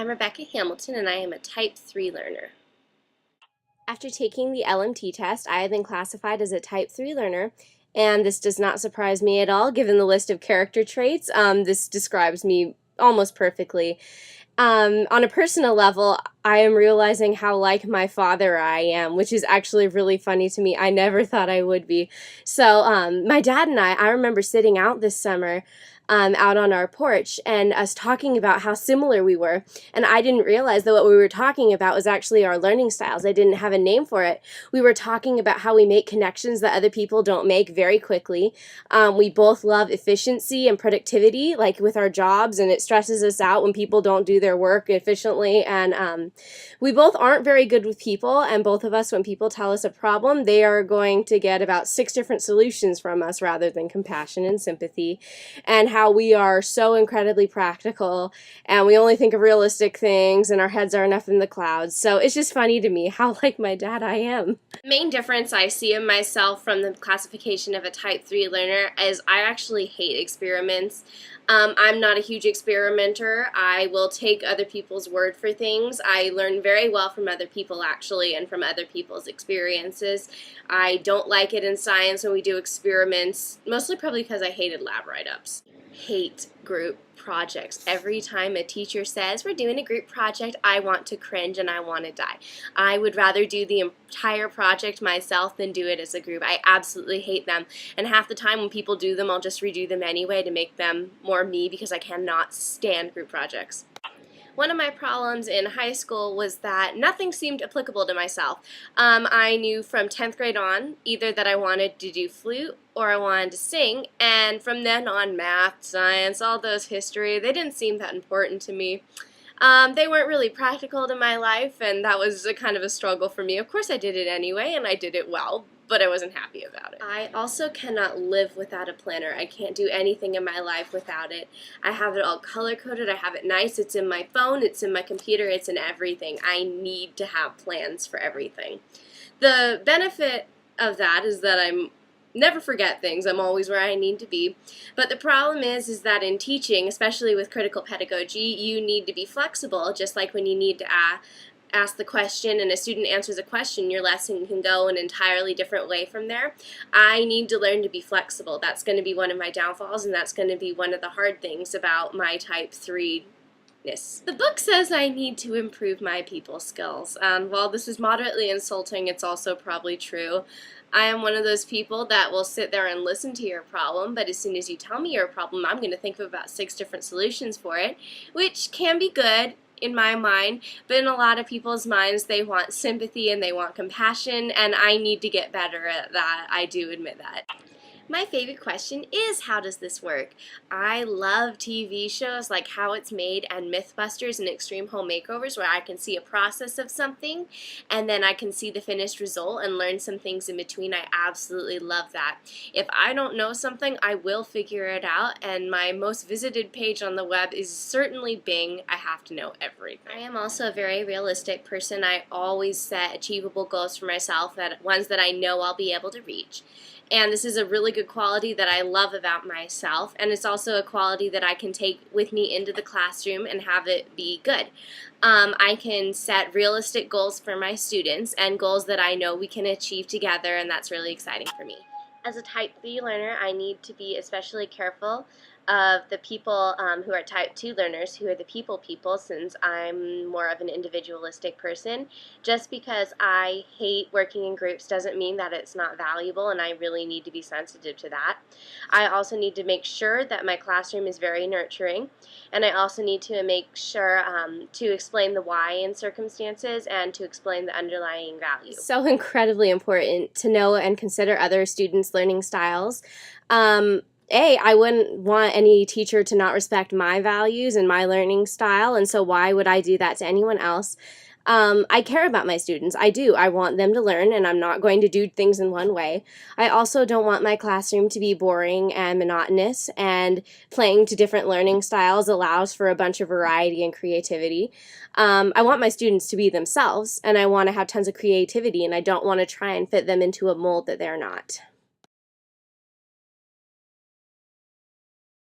I'm Rebecca Hamilton and I am a Type 3 learner. After taking the LMT test, I have been classified as a Type 3 learner, and this does not surprise me at all given the list of character traits. This describes me almost perfectly. On a personal level, I am realizing how like my father I am, which is actually really funny to me. I never thought I would be. So, my dad and I remember sitting out this summer, out on our porch and us talking about how similar we were. And I didn't realize that what we were talking about was actually our learning styles. I didn't have a name for it. We were talking about how we make connections that other people don't make very quickly. We both love efficiency and productivity, like with our jobs, and it stresses us out when people don't do their work efficiently. And we both aren't very good with people, and both of us, when people tell us a problem, they are going to get about 6 different solutions from us rather than compassion and sympathy. And how we are so incredibly practical, and we only think of realistic things, and our heads are enough in the clouds. So it's just funny to me how like my dad I am. The main difference I see in myself from the classification of a Type 3 learner is I actually hate experiments. I'm not a huge experimenter. I will take other people's word for things. I learn very well from other people, actually, and from other people's experiences. I don't like it in science when we do experiments, mostly probably because I hated lab write-ups. Hate group projects. Every time a teacher says we're doing a group project, I want to cringe and I want to die. I would rather do the entire project myself than do it as a group. I absolutely hate them, and half the time when people do them, I'll just redo them anyway to make them more me because I cannot stand group projects. One of my problems in high school was that nothing seemed applicable to myself. I knew from 10th grade on either that I wanted to do flute or I wanted to sing, and from then on math, science, all those history, they didn't seem that important to me. They weren't really practical to my life, and that was a kind of a struggle for me. Of course I did it anyway, and I did it well, but I wasn't happy about it. I also cannot live without a planner. I can't do anything in my life without it. I have it all color-coded, I have it nice, it's in my phone, it's in my computer, it's in everything. I need to have plans for everything. The benefit of that is that I'm never forget things. I'm always where I need to be. But the problem is that in teaching, especially with critical pedagogy, you need to be flexible, just like when you need to ask the question and a student answers a question, your lesson can go an entirely different way from there. I need to learn to be flexible. That's going to be one of my downfalls, and that's going to be one of the hard things about my Type 3. The book says I need to improve my people skills, and while this is moderately insulting, it's also probably true. I am one of those people that will sit there and listen to your problem, but as soon as you tell me your problem, I'm going to think of about 6 different solutions for it, which can be good in my mind, but in a lot of people's minds, they want sympathy and they want compassion, and I need to get better at that. I do admit that. My favorite question is, how does this work? I love TV shows like How It's Made and Mythbusters and Extreme Home Makeovers, where I can see a process of something and then I can see the finished result and learn some things in between. I absolutely love that. If I don't know something, I will figure it out, and my most visited page on the web is certainly Bing. I have to know everything. I am also a very realistic person. I always set achievable goals for myself, ones that I know I'll be able to reach. And this is a really good quality that I love about myself, and it's also a quality that I can take with me into the classroom and have it be good. I can set realistic goals for my students and goals that I know we can achieve together, and that's really exciting for me. As a Type 3 learner, I need to be especially careful of the people who are Type 2 learners, who are the people, since I'm more of an individualistic person. Just because I hate working in groups doesn't mean that it's not valuable, and I really need to be sensitive to that. I also need to make sure that my classroom is very nurturing, and I also need to make sure to explain the why in circumstances and to explain the underlying value. It's so incredibly important to know and consider other students' learning styles. I wouldn't want any teacher to not respect my values and my learning style, and so why would I do that to anyone else? I care about my students. I do. I want them to learn, and I'm not going to do things in one way. I also don't want my classroom to be boring and monotonous, and playing to different learning styles allows for a bunch of variety and creativity. I want my students to be themselves, and I want to have tons of creativity, and I don't want to try and fit them into a mold that they're not.